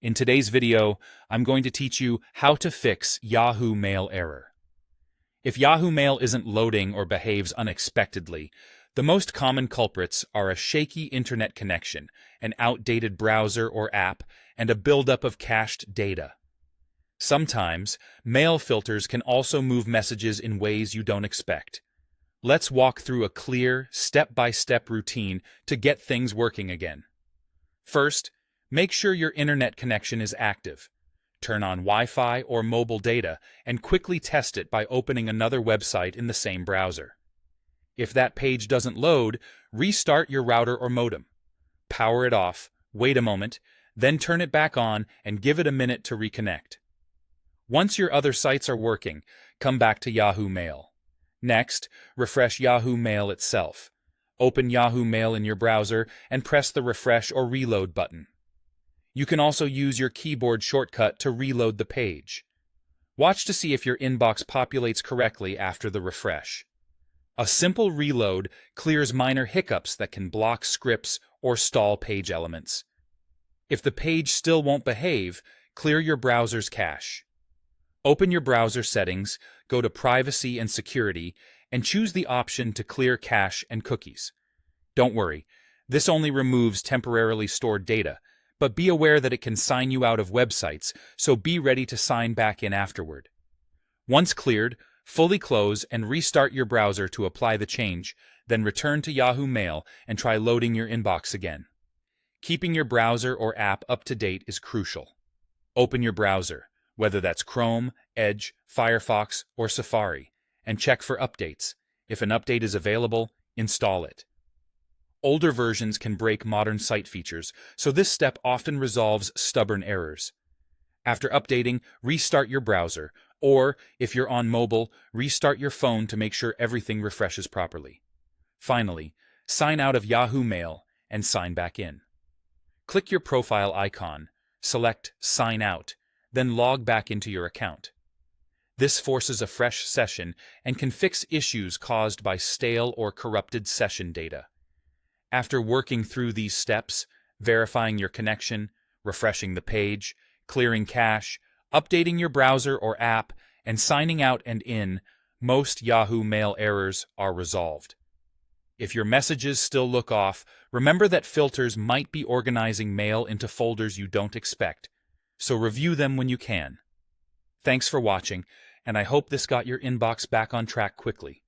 In today's video, I'm going to teach you how to fix Yahoo Mail error. If Yahoo Mail isn't loading or behaves unexpectedly, the most common culprits are a shaky internet connection, an outdated browser or app, and a buildup of cached data. Sometimes, mail filters can also move messages in ways you don't expect. Let's walk through a clear, step-by-step routine to get things working again. First, make sure your internet connection is active. Turn on Wi-Fi or mobile data and quickly test it by opening another website in the same browser. If that page doesn't load, restart your router or modem. Power it off, wait a moment, then turn it back on and give it a minute to reconnect. Once your other sites are working, come back to Yahoo Mail. Next, refresh Yahoo Mail itself. Open Yahoo Mail in your browser and press the refresh or reload button. You can also use your keyboard shortcut to reload the page. Watch to see if your inbox populates correctly after the refresh. A simple reload clears minor hiccups that can block scripts or stall page elements. If the page still won't behave, clear your browser's cache. Open your browser settings, go to Privacy and Security, and choose the option to clear cache and cookies. Don't worry, this only removes temporarily stored data, but be aware that it can sign you out of websites, so be ready to sign back in afterward. Once cleared, fully close and restart your browser to apply the change, then return to Yahoo Mail and try loading your inbox again. Keeping your browser or app up to date is crucial. Open your browser, whether that's Chrome, Edge, Firefox, or Safari, and check for updates. If an update is available, install it. Older versions can break modern site features, so this step often resolves stubborn errors. After updating, restart your browser, or, if you're on mobile, restart your phone to make sure everything refreshes properly. Finally, sign out of Yahoo Mail and sign back in. Click your profile icon, select Sign Out, then log back into your account. This forces a fresh session and can fix issues caused by stale or corrupted session data. After working through these steps, verifying your connection, refreshing the page, clearing cache, updating your browser or app, and signing out and in, most Yahoo Mail errors are resolved. If your messages still look off, remember that filters might be organizing mail into folders you don't expect, so review them when you can. Thanks for watching, and I hope this got your inbox back on track quickly.